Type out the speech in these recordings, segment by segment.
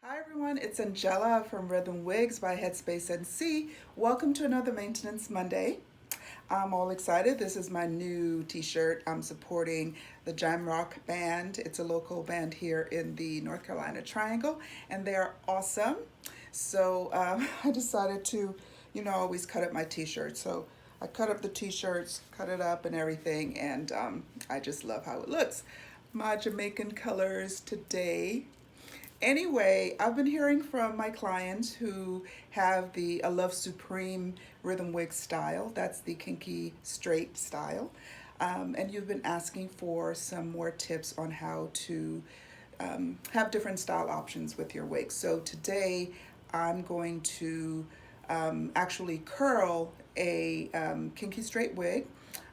Hi everyone, it's Angela from Rhythm Wigs by Headspace NC. Welcome to another Maintenance Monday. I'm all excited. This is my new t-shirt. I'm supporting the Jam Rock Band. It's a local band here in the North Carolina Triangle, and they're awesome. So I decided to, always cut up my t-shirts. So I cut up the t-shirts, cut it up and everything, and I just love how it looks. My Jamaican colors today. Anyway, I've been hearing from my clients who have the I Love Supreme Rhythm Wig style. That's the kinky straight style. And you've been asking for some more tips on how to have different style options with your wig. So today I'm going to actually curl a kinky straight wig.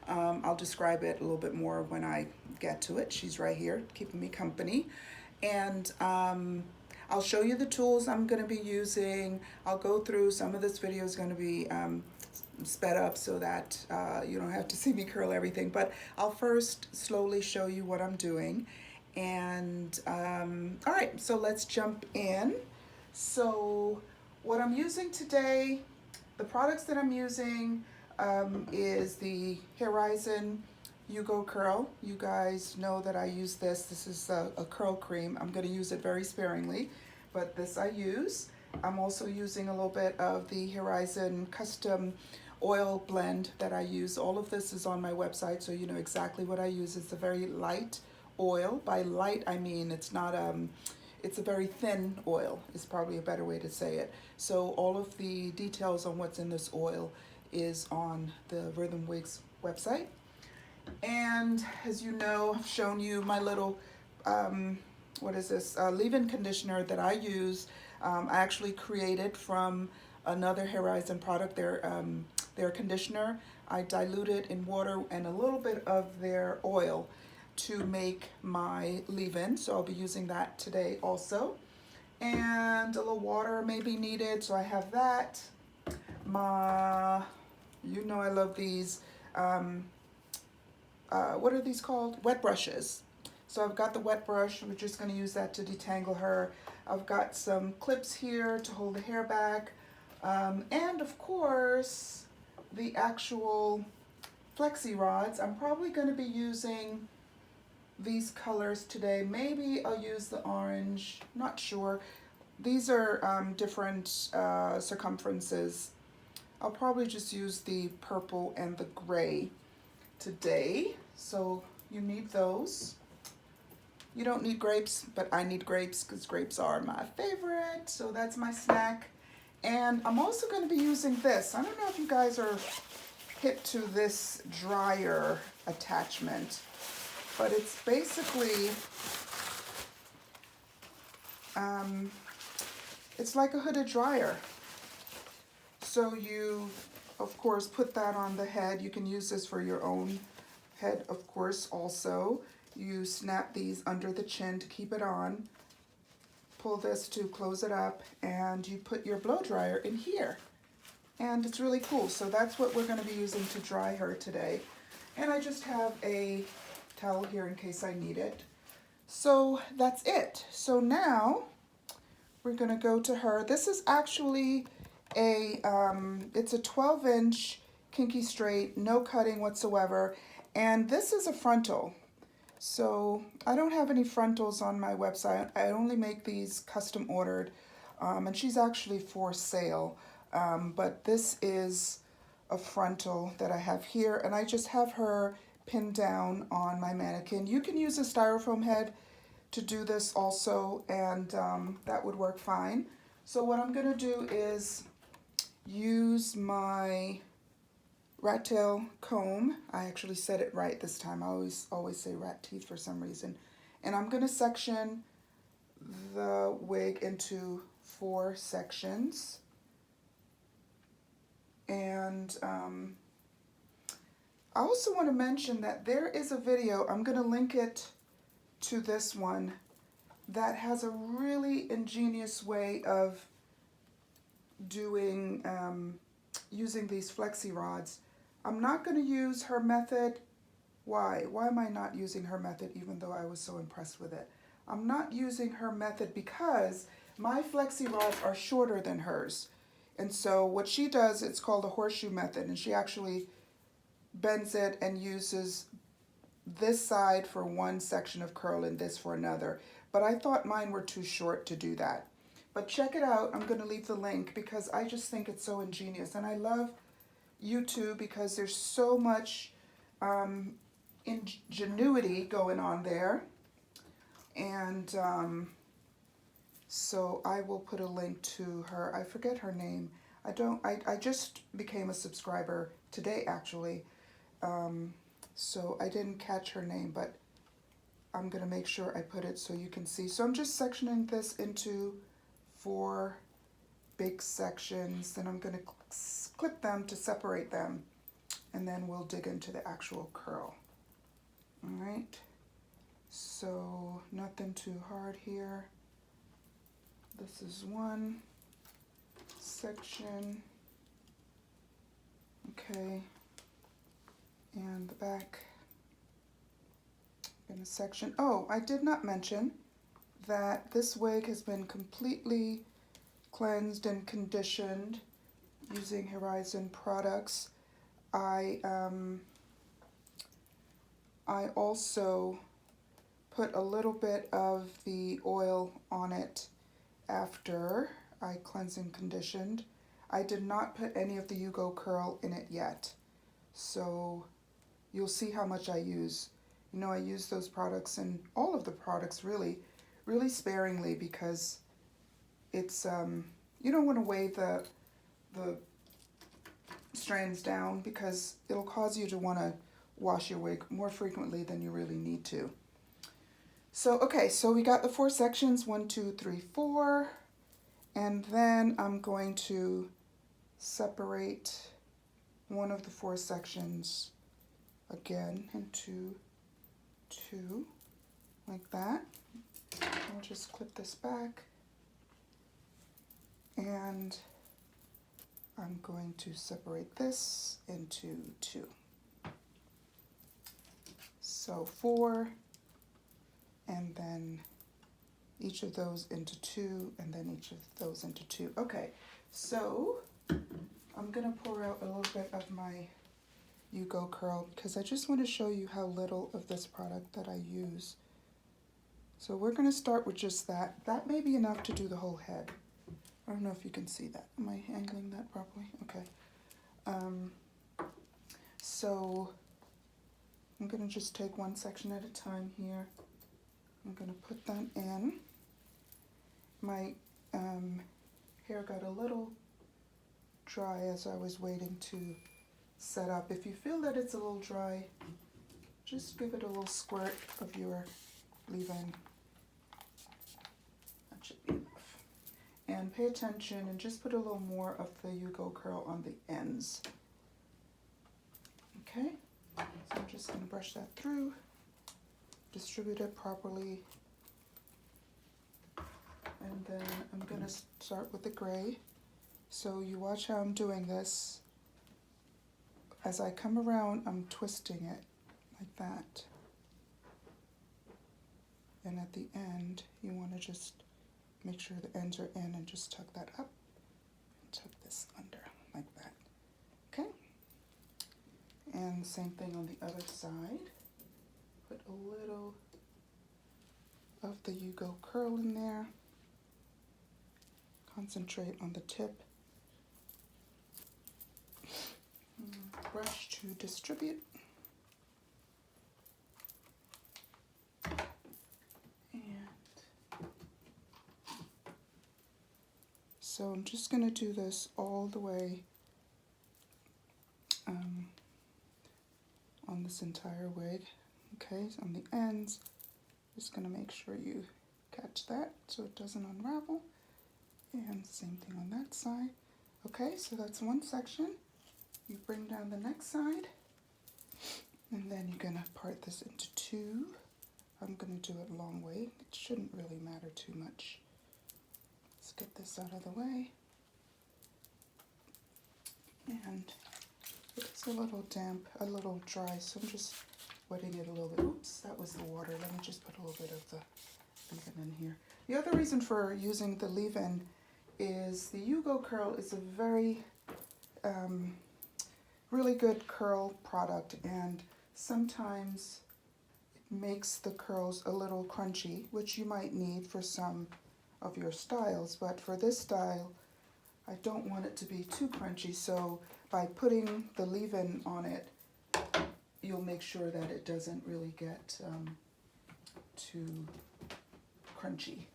I'll describe it a little bit more when I get to it. She's right here keeping me company. And I'll show you the tools I'm going to be using. I'll go through some of this video is going to be sped up so that you don't have to see me curl everything. But I'll first slowly show you what I'm doing. And all right, so let's jump in. So what I'm using today, the products that I'm using is the Horizon You Go Curl. You guys know that I use this. This is a curl cream. I'm going to use it very sparingly, but this I use. I'm also using a little bit of the Horizon Custom Oil Blend that I use. All of this is on my website, so you know exactly what I use. It's a very light oil. By light, I mean it's not it's a very thin oil is probably a better way to say it. So all of the details on what's in this oil is on the Rhythm Wigs website. And as you know, I've shown you my little, what is this, leave-in conditioner that I use. I actually created from another Horizon product, their conditioner. I dilute it in water and a little bit of their oil to make my leave-in. So I'll be using that today also. And a little water may be needed, so I have that. You know I love these. What are these called? Wet brushes. So I've got the wet brush. We're just going to use that to detangle her. I've got some clips here to hold the hair back. And of course, the actual Flexi-Rods. I'm probably going to be using these colors today. Maybe I'll use the orange. Not sure. These are different circumferences. I'll probably just use the purple and the gray today. So you need those. You don't need grapes, but I need grapes because grapes are my favorite. So that's my snack. And I'm also going to be using this. I don't know if you guys are hip to this dryer attachment, but it's basically, it's like a hooded dryer. So you, of course, put that on the head. You can use this for your own head, of course, also. You snap these under the chin to keep it on. Pull this to close it up, and you put your blow dryer in here. And it's really cool. So that's what we're going to be using to dry her today. And I just have a towel here in case I need it. So that's it. So now we're going to go to her. This is actually it's a 12-inch kinky straight, no cutting whatsoever, and this is a frontal. So I don't have any frontals on my website. I only make these custom ordered, and she's actually for sale. But this is a frontal that I have here, and I just have her pinned down on my mannequin. You can use a styrofoam head to do this also, and that would work fine. So what I'm going to do is use my rat tail comb. I actually said it right this time. I always say rat teeth for some reason. And I'm going to section the wig into 4 sections. And I also want to mention that there is a video, I'm going to link it to this one, that has a really ingenious way of doing using these Flexi-Rods. I'm not going to use her method. Why am I not using her method even though I was so impressed with it? I'm not using her method because My Flexi-Rods are shorter than hers. And so what she does, it's called a horseshoe method, and she actually bends it and uses this side for one section of curl and this for another. But I thought mine were too short to do that. But check it out. I'm going to leave the link because I just think it's so ingenious. And I love YouTube because there's so much ingenuity going on there. And so I will put a link to her. I forget her name. I just became a subscriber today, actually. So I didn't catch her name, but I'm going to make sure I put it so you can see. So I'm just sectioning this into 4 big sections. Then I'm going to clip them to separate them. And then we'll dig into the actual curl. All right. So nothing too hard here. This is one section. Okay. And the back in a section. Oh, I did not mention that this wig has been completely cleansed and conditioned using Horizon products. I also put a little bit of the oil on it after I cleansed and conditioned. I did not put any of the Yugo curl in it yet. So you'll see how much I use. You know, I use those products and all of the products really sparingly because it's, you don't want to weigh the strands down because it'll cause you to want to wash your wig more frequently than you really need to. So, okay, so we got the 4 sections, 1, 2, 3, 4, and then I'm going to separate one of the 4 sections again into 2, like that. I'll just clip this back, and I'm going to separate this into 2. So 4, and then each of those into 2, and then each of those into 2. Okay, so I'm gonna pour out a little bit of my Yugo curl because I just want to show you how little of this product that I use. So we're gonna start with just that. That may be enough to do the whole head. I don't know if you can see that. Am I angling that properly? Okay. So I'm gonna just take one section at a time here. I'm gonna put that in. My hair got a little dry as I was waiting to set up. If you feel that it's a little dry, just give it a little squirt of your leave-in. That should be enough. And pay attention and just put a little more of the Yugo curl on the ends. Okay, so I'm just gonna brush that through, distribute it properly. And then I'm gonna start with the gray. So you watch how I'm doing this. As I come around, I'm twisting it like that. And at the end, you wanna just make sure the ends are in and just tuck that up and tuck this under like that. Okay? And the same thing on the other side. Put a little of the Yugo curl in there. Concentrate on the tip. Brush to distribute. And so I'm just going to do this all the way on this entire wig. Okay, so on the ends, just going to make sure you catch that so it doesn't unravel. And same thing on that side. Okay, so that's one section. You bring down the next side, and then you're gonna part this into 2. I'm gonna do it a long way. It shouldn't really matter too much. Let's get this out of the way. And it's a little damp, a little dry, so I'm just wetting it a little bit. Oops, that was the water. Let me just put a little bit of the leave-in in here. The other reason for using the leave-in is the Yugo curl is a very really good curl product, and sometimes it makes the curls a little crunchy, which you might need for some of your styles, but for this style I don't want it to be too crunchy, so by putting the leave-in on it, you'll make sure that it doesn't really get too crunchy.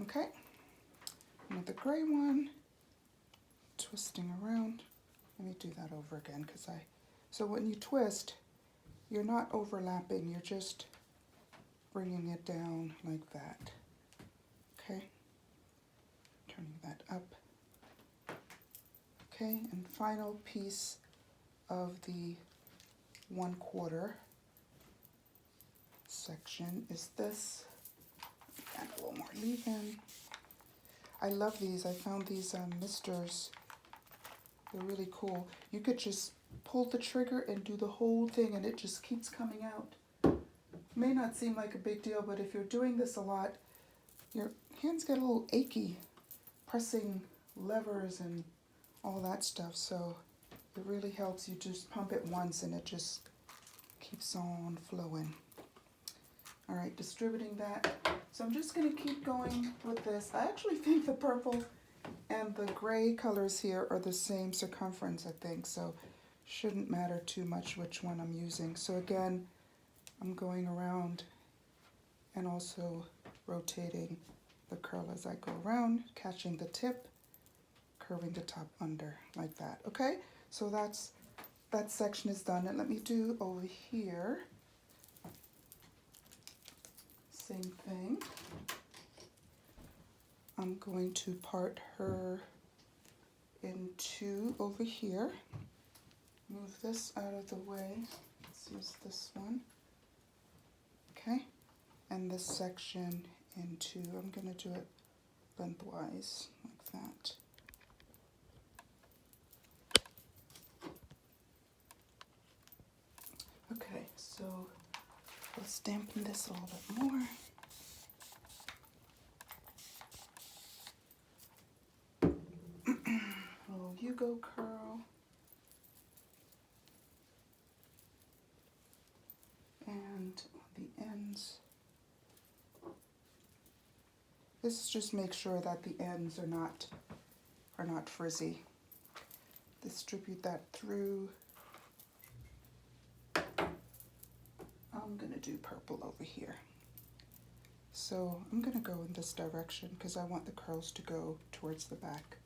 Okay, another gray one, twisting around. Let me do that over again, so when you twist, you're not overlapping, you're just bringing it down like that. Okay, turning that up. Okay, and final piece of the 1/4 section is this. Add a little more leave-in. I love these. I found these misters. They're really cool. You could just pull the trigger and do the whole thing and it just keeps coming out. May not seem like a big deal, but if you're doing this a lot, your hands get a little achy pressing levers and all that stuff, so it really helps. You just pump it once and it just keeps on flowing. All right, distributing that. So I'm just going to keep going with this. I actually think the purple and the gray colors here are the same circumference, I think, so shouldn't matter too much which one I'm using. So again, I'm going around and also rotating the curl as I go around, catching the tip, curving the top under like that. Okay, so that section is done, and let me do over here. Same thing. I'm going to part her in two over here. Move this out of the way. Let's use this one. Okay, and this section in two. I'm going to do it lengthwise like that. Okay, so let's dampen this a little bit more. Little Yugo curl. And on the ends, this just makes sure that the ends are not frizzy. Distribute that through. I'm gonna do purple over here. So I'm gonna go in this direction because I want the curls to go towards the back.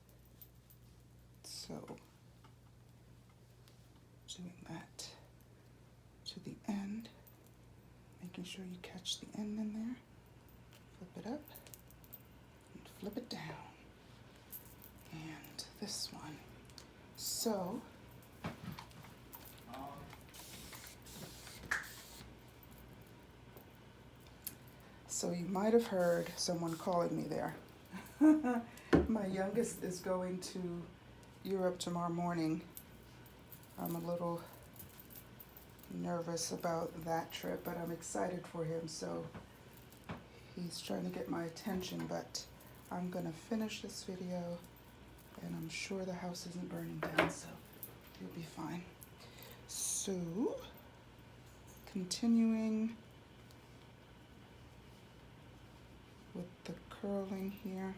So doing that to the end, making sure you catch the end in there, flip it up and flip it down. And this one. So you might have heard someone calling me there. My youngest is going to Europe tomorrow morning. I'm a little nervous about that trip, but I'm excited for him, so he's trying to get my attention, but I'm gonna finish this video and I'm sure the house isn't burning down, so you'll be fine. So, continuing with the curling here.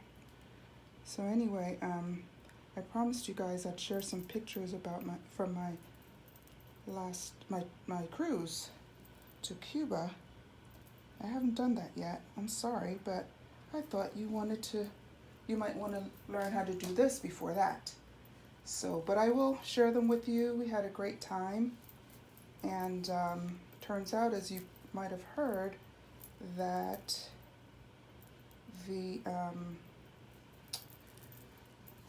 So anyway, I promised you guys I'd share some pictures about from my cruise to Cuba. I haven't done that yet. I'm sorry, but I thought you might want to learn how to do this before that. So, but I will share them with you. We had a great time, and turns out, as you might have heard, that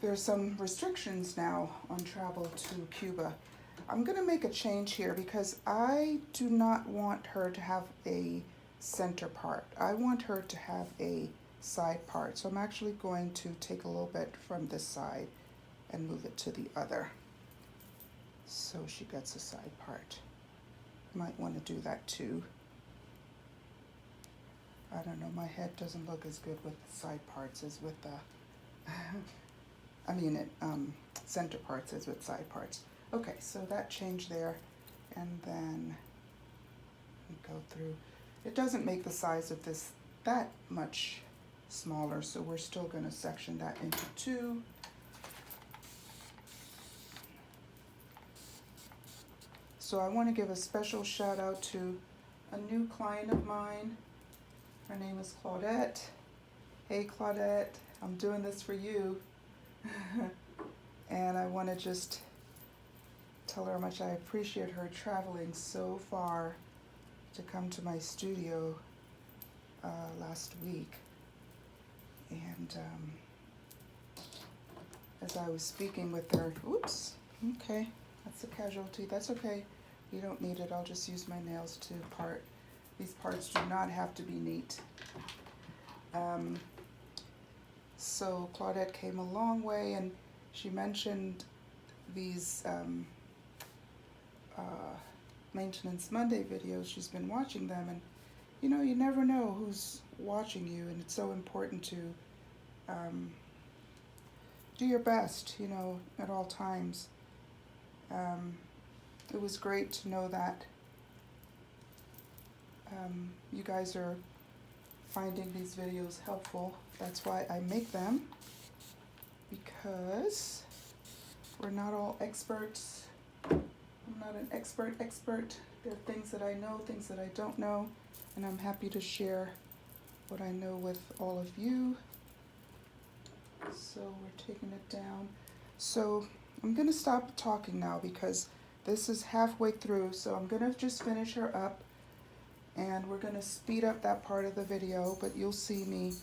there's some restrictions now on travel to Cuba. I'm going to make a change here because I do not want her to have a center part. I want her to have a side part. So I'm actually going to take a little bit from this side and move it to the other, so she gets a side part. Might want to do that too. I don't know, my head doesn't look as good with the side parts as with the, I mean, center parts as with side parts. Okay, so that changed there, and then we go through. It doesn't make the size of this that much smaller, so we're still going to section that into two. So I want to give a special shout out to a new client of mine. Her name is Claudette. Hey Claudette, I'm doing this for you. And I want to just tell her how much I appreciate her traveling so far to come to my studio last week. And as I was speaking with her, oops, okay, that's a casualty, that's okay. You don't need it, I'll just use my nails to part. These parts do not have to be neat. So Claudette came a long way, and she mentioned these Maintenance Monday videos. She's been watching them, and you know, you never know who's watching you, and it's so important to do your best, you know, at all times. It was great to know that you guys are finding these videos helpful. That's why I make them, because we're not all experts. I'm not an expert. There are things that I know, things that I don't know, and I'm happy to share what I know with all of you. So we're taking it down. So I'm gonna stop talking now because this is halfway through, so I'm gonna just finish her up, and we're gonna speed up that part of the video, but you'll see me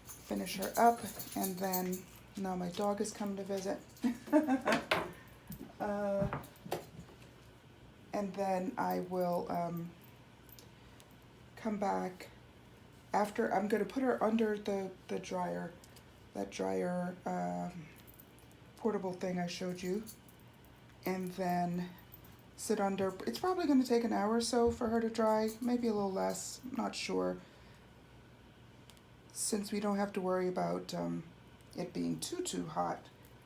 finish her up, and then now my dog is coming to visit. And then I will come back after. I'm going to put her under the dryer, that dryer portable thing I showed you, and then sit under. It's probably going to take an hour or so for her to dry, maybe a little less, not sure, since we don't have to worry about it being too hot.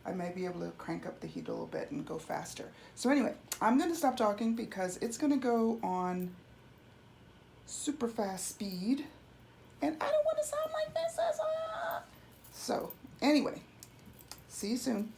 I may be able to crank up the heat a little bit and go faster. So anyway, I'm going to stop talking because it's going to go on super fast speed, and I don't want to sound like this. So anyway, see you soon.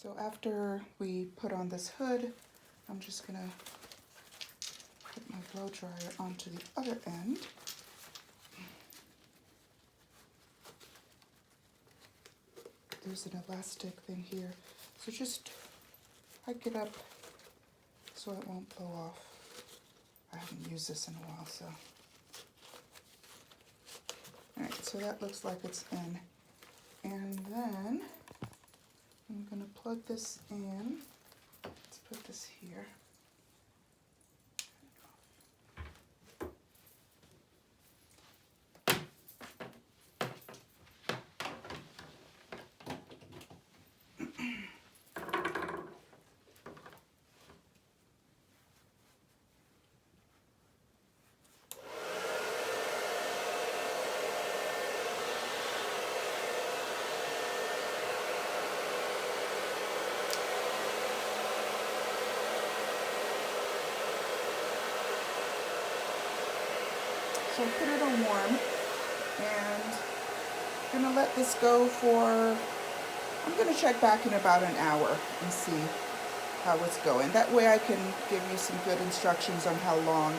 So after we put on this hood, I'm just gonna put my blow dryer onto the other end. There's an elastic thing here, so just hike it up so it won't blow off. I haven't used this in a while, so. All right, so that looks like it's in. And then I'm gonna plug this in. Let's put this here. So put it on warm, and I'm gonna let this go for, I'm gonna check back in about an hour and see how it's going. That way I can give you some good instructions on how long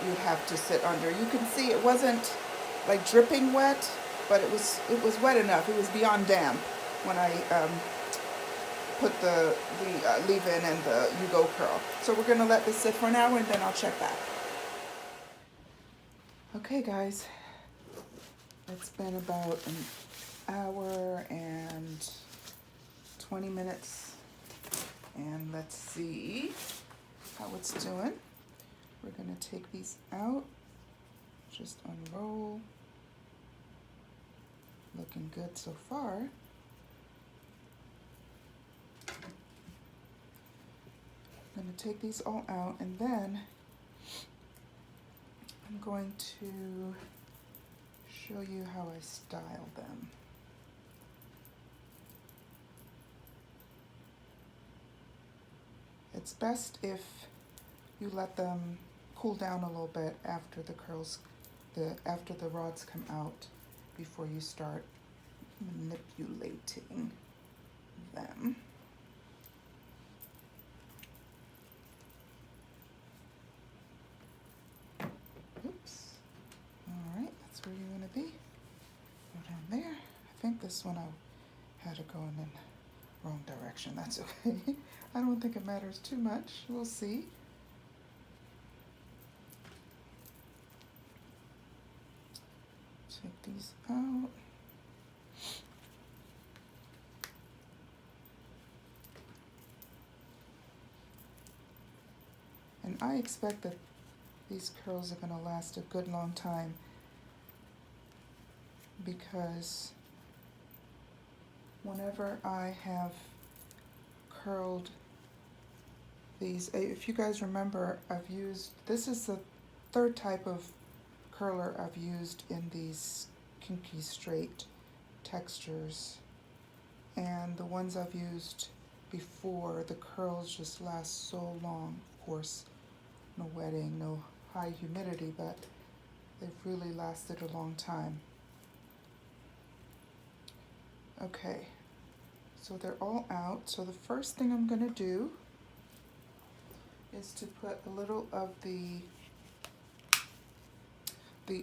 you'd have to sit under. You can see it wasn't like dripping wet, but it was wet enough. It was beyond damp when I put the leave-in and the you-go curl. So we're gonna let this sit for an hour and then I'll check back. Okay guys, it's been about an hour and 20 minutes, and let's see how it's doing. We're gonna take these out, just unroll. Looking good so far. I'm gonna take these all out, and then I'm going to show you how I style them. It's best if you let them cool down a little bit after the curls, after the rods come out, before you start manipulating them. Oops. All right, that's where you want to be. Go down there. I think this one I had it going in the wrong direction. That's okay. I don't think it matters too much. We'll see. Take these out. And I expect that these curls are going to last a good long time, because whenever I have curled these, if you guys remember, I've used, this is the third type of curler I've used in these Kinky straight textures, and the ones I've used before, the curls just last so long. Of course, no wetting, no high humidity, but they've really lasted a long time. Okay, so they're all out. So the first thing I'm gonna do is to put a little of the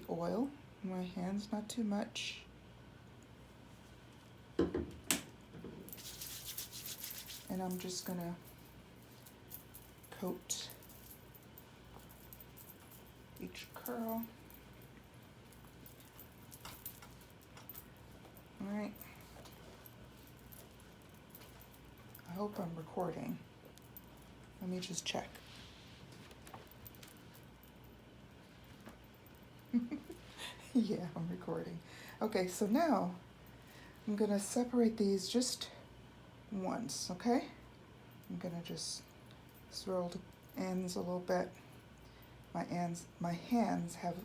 oil in my hands, not too much. And I'm just gonna coat each curl. All right. I hope I'm recording. Let me just check. Yeah, I'm recording. Okay, so now I'm gonna separate these just once, okay? I'm gonna just swirl the ends a little bit. My hands have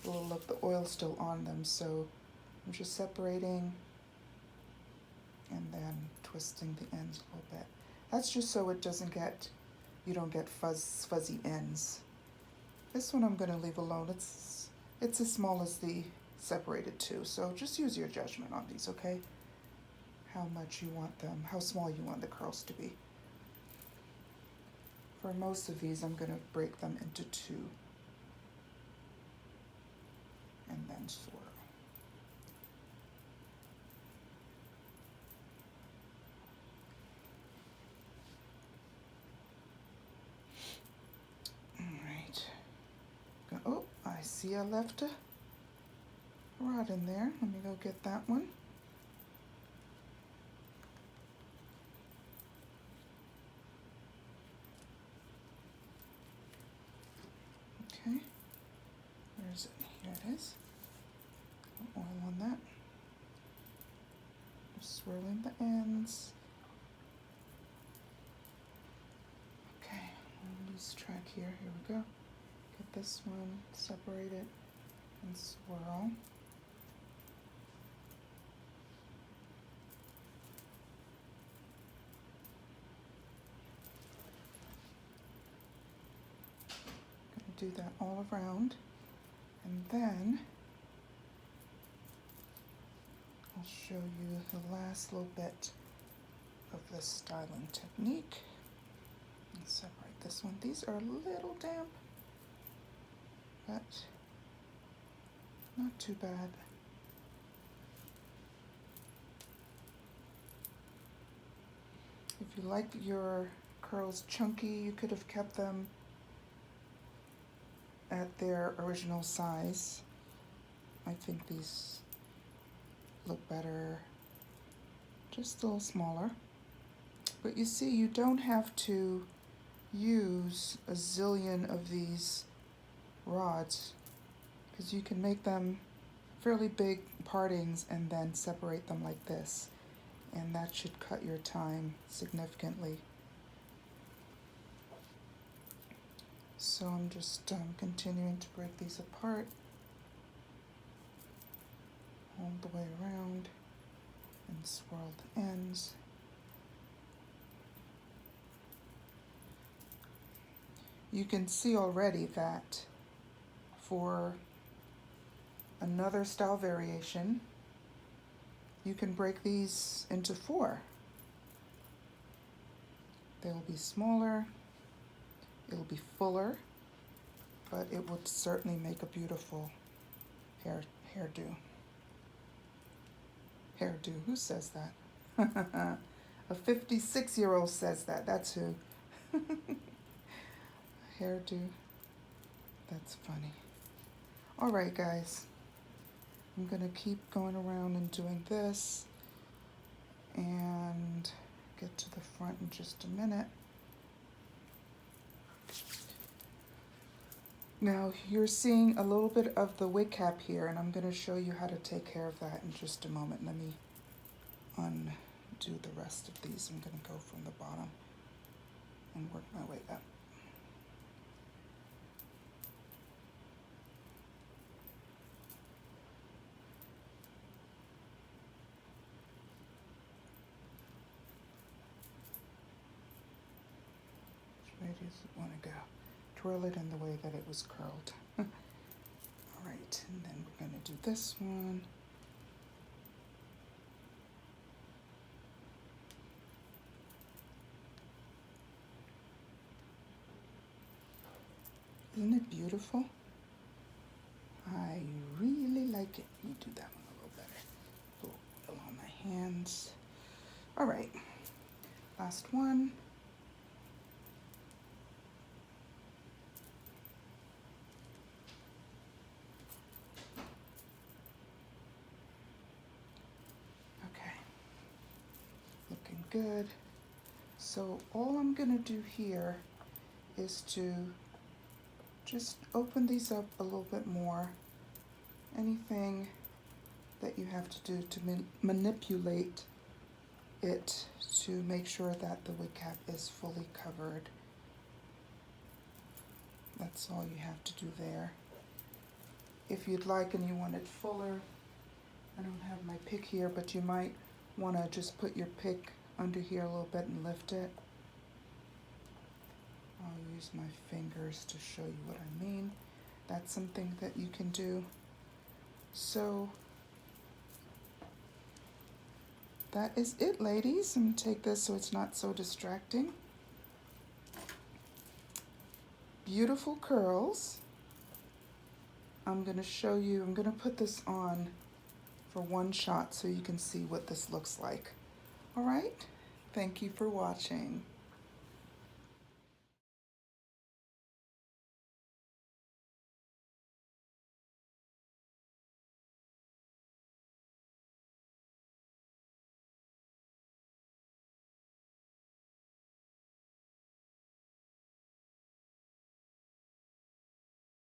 a little of the oil still on them, so I'm just separating and then twisting the ends a little bit. That's just so it doesn't get, you don't get fuzzy ends. This one I'm gonna leave alone. It's as small as the separated two, so just use your judgment on these, okay? how much you want them, how small you want the curls to be. For most of these, I'm going to break them into two and then swirl. Oh, I see I left a rod in there. Let me go get that one. Okay, where's it? Here it is. Oil on that. Just swirling the ends. Okay, I'll lose track here. Here we go. Get this one, separate it, and swirl. Do that all around, and then I'll show you the last little bit of the styling technique. And separate this one. These are a little damp, but not too bad. If you like your curls chunky, you could have kept them at their original size. I think these look better just a little smaller. But you see, you don't have to use a zillion of these rods, because you can make them fairly big partings and then separate them like this, and that should cut your time significantly. So I'm just continuing to break these apart all the way around and swirl the ends. You can see already that for another style variation, you can break these into 4. They'll be smaller, it'll be fuller, but it would certainly make a beautiful hairdo. Hairdo, who says that? A 56-year-old says that, that's who. Hairdo, that's funny. All right, guys, I'm gonna keep going around and doing this and get to the front in just a minute. Now you're seeing a little bit of the wig cap here, and I'm going to show you how to take care of that in just a moment. Let me undo the rest of these. I'm going to go from the bottom and work my way up. Which way does it want to go? Twirl it in the way that it was curled. All right, and then we're going to do this one. Isn't it beautiful? I really like it. Let me do that one a little better. Put oil on my hands. All right, last one. Good. So all I'm going to do here is to just open these up a little bit more. Anything that you have to do to manipulate it to make sure that the wig cap is fully covered. That's all you have to do there. If you'd like and you want it fuller, I don't have my pick here, but you might want to just put your pick under here a little bit and lift it. I'll use my fingers to show you what I mean. That's something that you can do. So that is it, ladies. I'm gonna take this so it's not so distracting. Beautiful curls. I'm gonna show you, I'm gonna put this on for one shot so you can see what this looks like. All right, thank you for watching.